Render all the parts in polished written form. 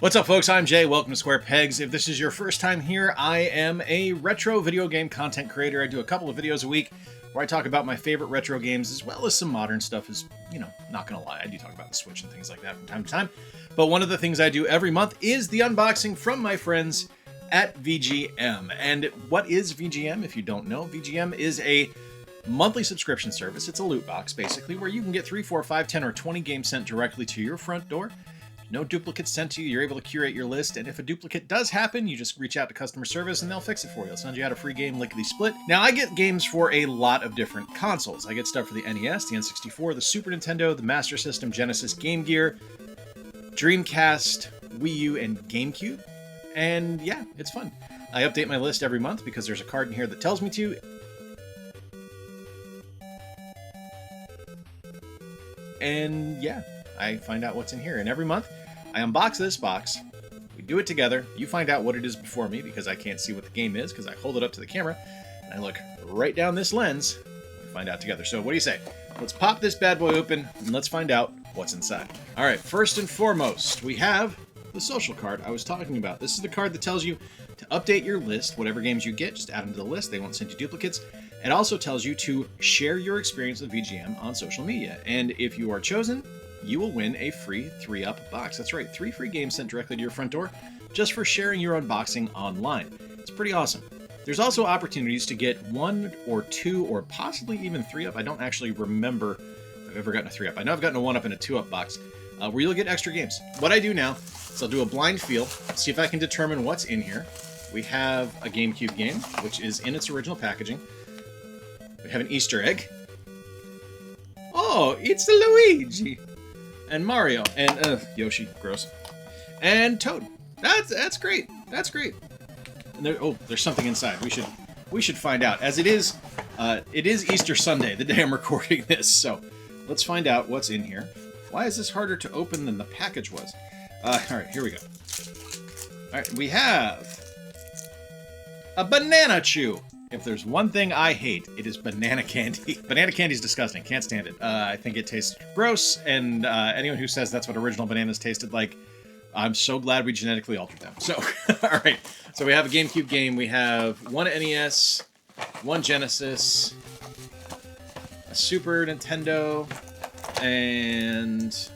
What's up, folks? I'm Jay. Welcome to Square Pegs. If this is your first time here, I am a retro video game content creator. I do a couple of videos a week where I talk about my favorite retro games as well as some modern stuff. Not gonna lie, I do talk about the Switch and things like that from time to time. But one of the things I do every month is the unboxing from my friends at VGM. And what is VGM? If you don't know, VGM is a monthly subscription service. It's a loot box, basically, where you can get 3, 4, 5, 10, or 20 games sent directly to your front door. No duplicates sent to you. You're able to curate your list, and if a duplicate does happen, you just reach out to customer service and they'll fix it for you. They'll send you out a free game lickety-split. Now, I get games for a lot of different consoles. I get stuff for the NES, the N64, the Super Nintendo, the Master System, Genesis, Game Gear, Dreamcast, Wii U, and GameCube. And yeah, it's fun. I update my list every month because there's a card in here that tells me to. And yeah, I find out what's in here. And every month, I unbox this box. We do it together. You find out what it is before me because I can't see what the game is because I hold it up to the camera and I look right down this lens. We find out together. So what do you say? Let's pop this bad boy open and let's find out what's inside. All right, first and foremost, we have the social card I was talking about. This is the card that tells you to update your list. Whatever games you get, just add them to the list. They won't send you duplicates. It also tells you to share your experience with VGM on social media. And if you are chosen, you will win a free 3-up box. That's right, 3 free games sent directly to your front door just for sharing your unboxing online. It's pretty awesome. There's also opportunities to get 1 or 2 or possibly even 3-up. I don't actually remember if I've ever gotten a 3-up. I know I've gotten a 1-up and a 2-up box where you'll get extra games. What I do now is I'll do a blind feel, see if I can determine what's in here. We have a GameCube game, which is in its original packaging. We have an Easter egg. Oh, it's Luigi! And Mario, and Yoshi, gross, and Toad. That's great. That's great. And there's something inside. We should find out. As it is Easter Sunday, the day I'm recording this. So let's find out what's in here. Why is this harder to open than the package was? All right, here we go. All right, we have a banana chew. If there's one thing I hate, it is banana candy. Banana candy is disgusting. Can't stand it. I think it tastes gross, and anyone who says that's what original bananas tasted like, I'm so glad we genetically altered them. So, all right. So we have a GameCube game. We have 1 NES, 1 Genesis, a Super Nintendo, and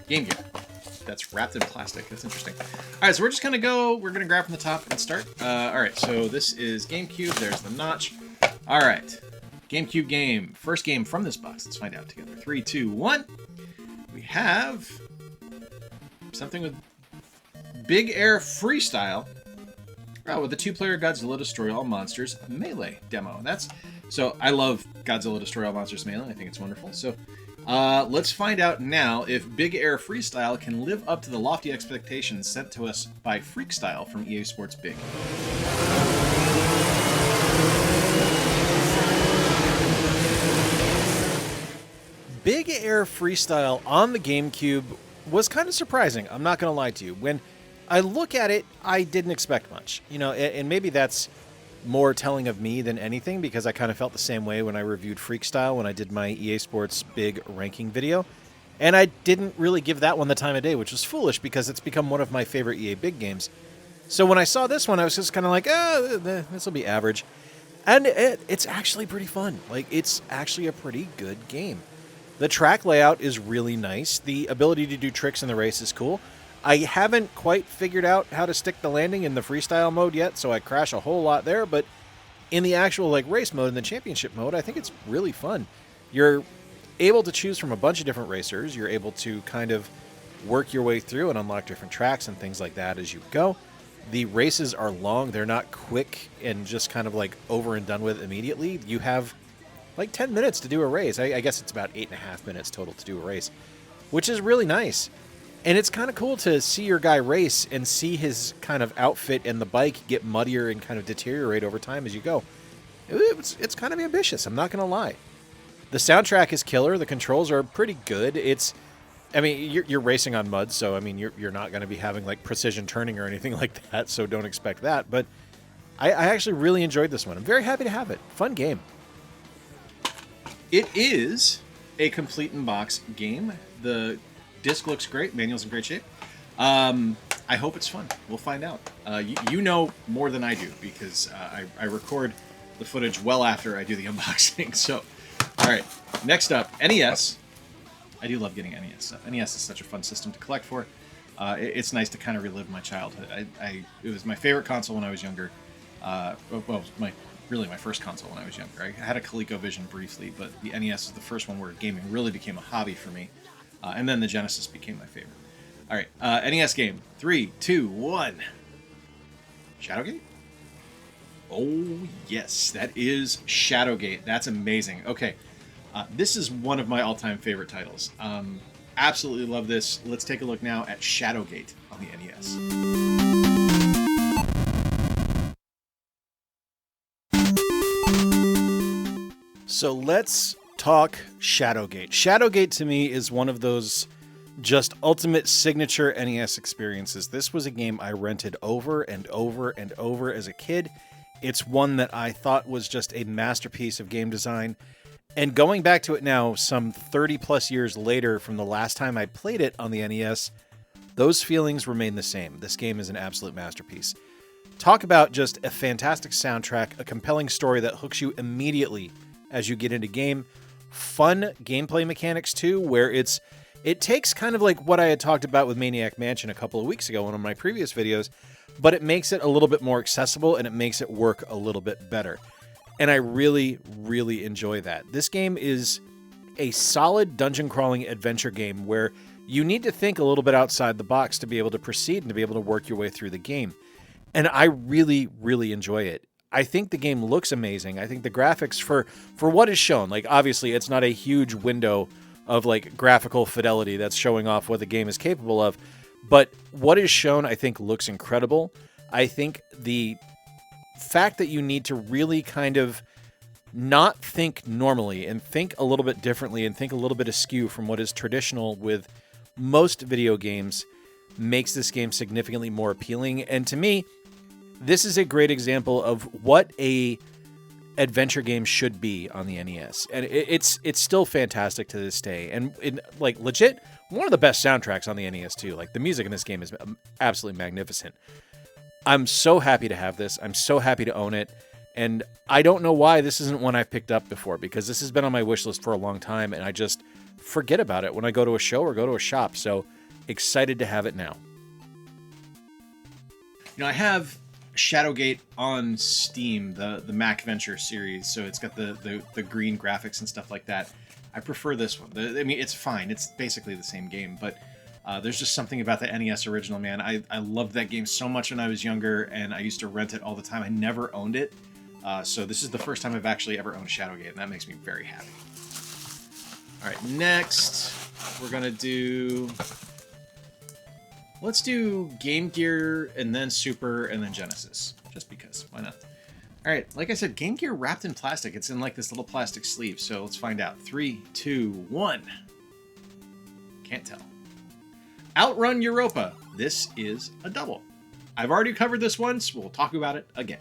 Game Gear. That's wrapped in plastic. That's interesting. All right, so we're just going to go. We're going to grab from the top and start. All right, so this is GameCube. There's the notch. All right, GameCube game. First game from this box. Let's find out together. 3, 2, 1. We have something with Big Air Freestyle. Oh, with the 2-player Godzilla Destroy All Monsters Melee demo. So I love Godzilla Destroy All Monsters Melee. I think it's wonderful. So let's find out now if Big Air Freestyle can live up to the lofty expectations set to us by Freakstyle from EA Sports Big. Big Air Freestyle on the GameCube was kind of surprising. I'm not going to lie to you. When I look at it, I didn't expect much. And maybe that's more telling of me than anything because I kind of felt the same way when I reviewed Freakstyle when I did my EA Sports Big ranking video. And I didn't really give that one the time of day, which was foolish because it's become one of my favorite EA Big games. So when I saw this one, I was just kind of like, this will be average. And it's actually pretty fun. Like, it's actually a pretty good game. The track layout is really nice. The ability to do tricks in the race is cool. I haven't quite figured out how to stick the landing in the freestyle mode yet, so I crash a whole lot there, but in the actual race mode, in the championship mode, I think it's really fun. You're able to choose from a bunch of different racers. You're able to kind of work your way through and unlock different tracks and things like that as you go. The races are long. They're not quick and just kind of over and done with immediately. You have 10 minutes to do a race. I guess it's about 8.5 minutes total to do a race, which is really nice. And it's kind of cool to see your guy race and see his kind of outfit and the bike get muddier and kind of deteriorate over time as you go. It's kind of ambitious, I'm not going to lie. The soundtrack is killer. The controls are pretty good. You're racing on mud, so, you're not going to be having, precision turning or anything like that, so don't expect that. But I actually really enjoyed this one. I'm very happy to have it. Fun game. It is a complete in-box game. The Disc looks great. Manual's in great shape. I hope it's fun. We'll find out. You know more than I do because I record the footage well after I do the unboxing. So, all right. Next up, NES. I do love getting NES stuff. NES is such a fun system to collect for. It's nice to kind of relive my childhood. It was my favorite console when I was younger. Well, really my first console when I was younger. I had a ColecoVision briefly, but the NES is the first one where gaming really became a hobby for me. And then the Genesis became my favorite. All right, NES game. 3, 2, 1. Shadowgate? Oh, yes, that is Shadowgate. That's amazing. Okay, this is one of my all-time favorite titles. Absolutely love this. Let's take a look now at Shadowgate on the NES. So let's talk Shadowgate. Shadowgate to me is one of those just ultimate signature NES experiences. This was a game I rented over and over and over as a kid. It's one that I thought was just a masterpiece of game design. And going back to it now, some 30 plus years later from the last time I played it on the NES, those feelings remain the same. This game is an absolute masterpiece. Talk about just a fantastic soundtrack, a compelling story that hooks you immediately as you get into game. Fun gameplay mechanics too, where it takes kind of like what I had talked about with Maniac Mansion a couple of weeks ago in one of my previous videos, but it makes it a little bit more accessible and it makes it work a little bit better. And I really, really enjoy that. This game is a solid dungeon crawling adventure game where you need to think a little bit outside the box to be able to proceed and to be able to work your way through the game. And I really, really enjoy it. I think the game looks amazing. I think the graphics for what is shown, like obviously it's not a huge window of like graphical fidelity that's showing off what the game is capable of, but what is shown I think looks incredible. I think the fact that you need to really kind of not think normally and think a little bit differently and think a little bit askew from what is traditional with most video games makes this game significantly more appealing. And to me, this is a great example of what a adventure game should be on the NES. And it's still fantastic to this day. And like legit, one of the best soundtracks on the NES too. Like the music in this game is absolutely magnificent. I'm so happy to have this. I'm so happy to own it. And I don't know why this isn't one I've picked up before, because this has been on my wish list for a long time and I just forget about it when I go to a show or go to a shop. So excited to have it now. You know, I have Shadowgate on Steam, the Mac Venture series, so it's got the green graphics and stuff like that. I prefer this one. I mean, it's fine. It's basically the same game, but there's just something about the NES original, man. I loved that game so much when I was younger, and I used to rent it all the time. I never owned it, so this is the first time I've actually ever owned Shadowgate, and that makes me very happy. All right, next we're gonna do... Let's do Game Gear, and then Super, and then Genesis. Just because. Why not? All right, like I said, Game Gear wrapped in plastic. It's in like this little plastic sleeve, so let's find out. 3, 2, 1. Can't tell. Outrun Europa. This is a double. I've already covered this once. We'll talk about it again.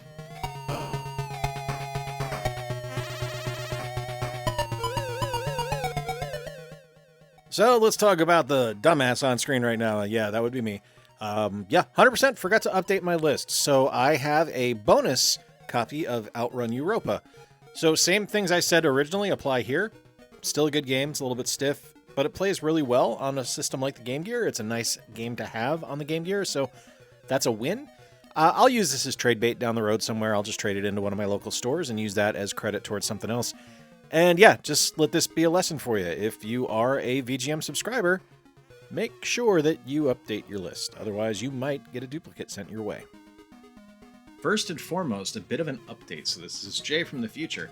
So let's talk about the dumbass on screen right now. Yeah, that would be me. 100% forgot to update my list. So I have a bonus copy of Outrun Europa. So same things I said originally apply here. Still a good game. It's a little bit stiff, but it plays really well on a system like the Game Gear. It's a nice game to have on the Game Gear, so that's a win. I'll use this as trade bait down the road somewhere. I'll just trade it into one of my local stores and use that as credit towards something else. And yeah, just let this be a lesson for you. If you are a VGM subscriber, make sure that you update your list. Otherwise, you might get a duplicate sent your way. First and foremost, a bit of an update. So this is Jay from the future.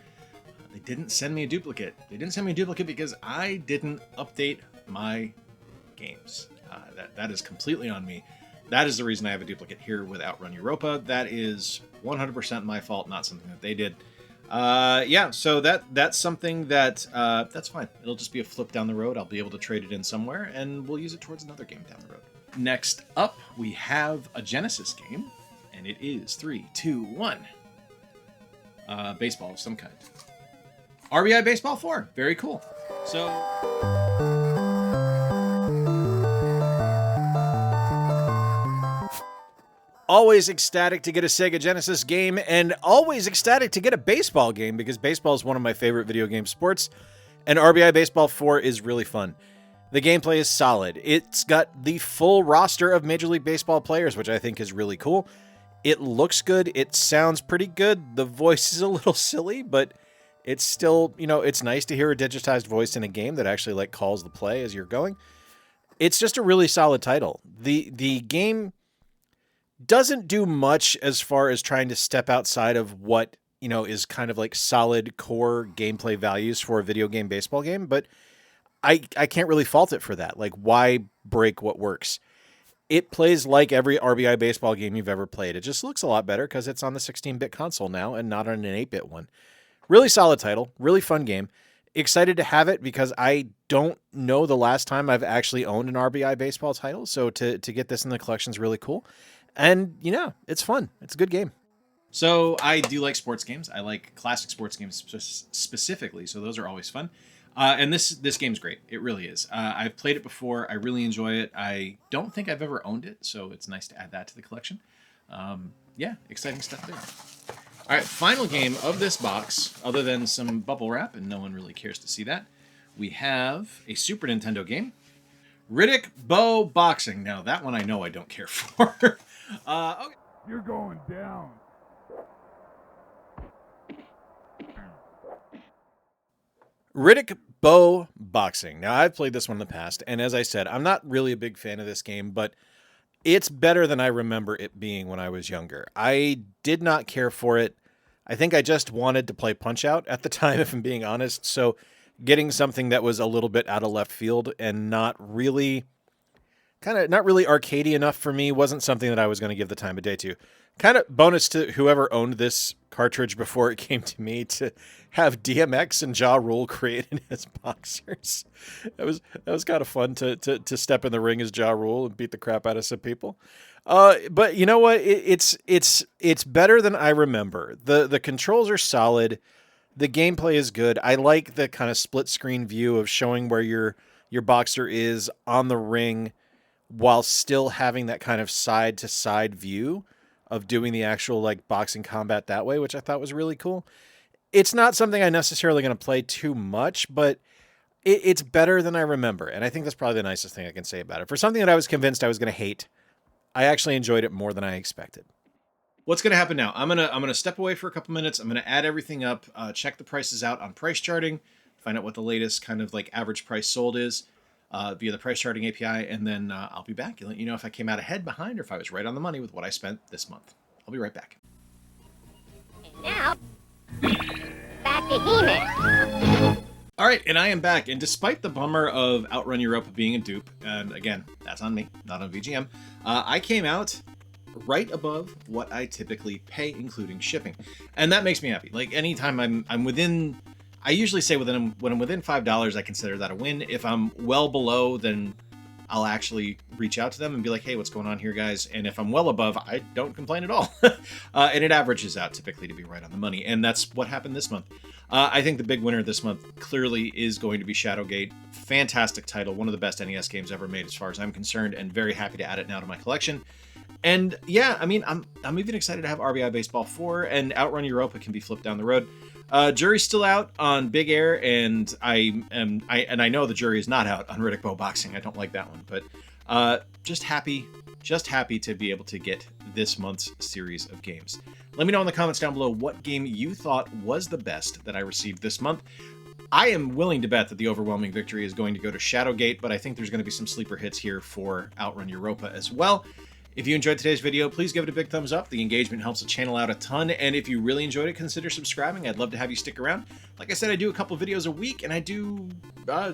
They didn't send me a duplicate. They didn't send me a duplicate because I didn't update my games. That is completely on me. That is the reason I have a duplicate here with Outrun Europa. That is 100% my fault, not something that they did. So that's something that that's fine. It'll just be a flip down the road. I'll be able to trade it in somewhere, and we'll use it towards another game down the road. Next up, we have a Genesis game, and it is 3, 2, 1. Baseball of some kind. RBI Baseball 4. Very cool. So... Always ecstatic to get a Sega Genesis game, and always ecstatic to get a baseball game, because baseball is one of my favorite video game sports, and RBI Baseball 4 is really fun. The gameplay is solid. It's got the full roster of Major League Baseball players, which I think is really cool. It looks good. It sounds pretty good. The voice is a little silly, but it's still, it's nice to hear a digitized voice in a game that actually like calls the play as you're going. It's just a really solid title. The game doesn't do much as far as trying to step outside of what, is kind of like solid core gameplay values for a video game baseball game, but I can't really fault it for that. Like, why break what works? It plays like every RBI baseball game you've ever played. It just looks a lot better because it's on the 16-bit console now and not on an 8-bit one. Really solid title, really fun game. Excited to have it because I don't know the last time I've actually owned an RBI baseball title, so to get this in the collection is really cool. And, it's fun. It's a good game. So I do like sports games. I like classic sports games specifically, so those are always fun. And this game's great. It really is. I've played it before. I really enjoy it. I don't think I've ever owned it, so it's nice to add that to the collection. Yeah, exciting stuff there. All right, final game of this box, other than some bubble wrap, and no one really cares to see that, we have a Super Nintendo game, Riddick Bowe Boxing. Now, that one I know I don't care for. Okay. You're going down. Riddick Bowe Boxing. Now, I've played this one in the past, and as I said, I'm not really a big fan of this game, but it's better than I remember it being when I was younger. I did not care for it. I think I just wanted to play Punch-Out at the time, if I'm being honest, so getting something that was a little bit out of left field and not really arcadey enough for me wasn't something that I was going to give the time of day to. Kind of bonus to whoever owned this cartridge before it came to me to have DMX and Ja Rule created as boxers. That was kind of fun to step in the ring as Ja Rule and beat the crap out of some people. But you know what? It's better than I remember. The controls are solid. The gameplay is good. I like the kind of split screen view of showing where your boxer is on the ring while still having that kind of side to side view of doing the actual like boxing combat that way, which I thought was really cool. It's not something I'm necessarily going to play too much, but it's better than I remember. And I think that's probably the nicest thing I can say about it. For something that I was convinced I was going to hate, I actually enjoyed it more than I expected. What's going to happen now? I'm going to step away for a couple minutes. I'm going to add everything up, check the prices out on price charting, find out what the latest kind of like average price sold is via the price charting API, and then I'll be back and let you know if I came out ahead, behind, or if I was right on the money with what I spent this month. I'll be right back. And now, back to He-Man. All right, and I am back, and despite the bummer of Outrun Europa being a dupe, and again, that's on me, not on VGM, I came out right above what I typically pay, including shipping, and that makes me happy. Like, anytime I'm within, I usually say when I'm within $5, I consider that a win. If I'm well below, then I'll actually reach out to them and be like, hey, what's going on here, guys? And if I'm well above, I don't complain at all. And it averages out typically to be right on the money. And that's what happened this month. I think the big winner this month clearly is going to be Shadowgate. Fantastic title. One of the best NES games ever made as far as I'm concerned, and very happy to add it now to my collection. And yeah, I mean, I'm even excited to have RBI Baseball 4, and Outrun Europa can be flipped down the road. Jury's still out on Big Air, and I know the jury is not out on Riddick Bowe Boxing. I don't like that one, but just happy to be able to get this month's series of games. Let me know in the comments down below what game you thought was the best that I received this month. I am willing to bet that the overwhelming victory is going to go to Shadowgate, but I think there's going to be some sleeper hits here for Outrun Europa as well. If you enjoyed today's video, please give it a big thumbs up. The engagement helps the channel out a ton, and if you really enjoyed it, consider subscribing. I'd love to have you stick around. Like I said, I do a couple videos a week, and I do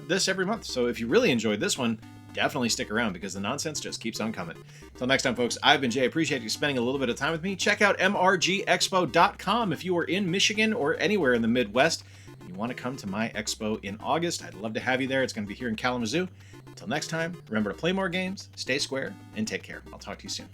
this every month. So if you really enjoyed this one, definitely stick around, because the nonsense just keeps on coming. Until next time, folks, I've been Jay. I appreciate you spending a little bit of time with me. Check out mrgexpo.com if you are in Michigan or anywhere in the Midwest and you want to come to my expo in August. I'd love to have you there. It's going to be here in Kalamazoo. Until next time, remember to play more games, stay square, and take care. I'll talk to you soon.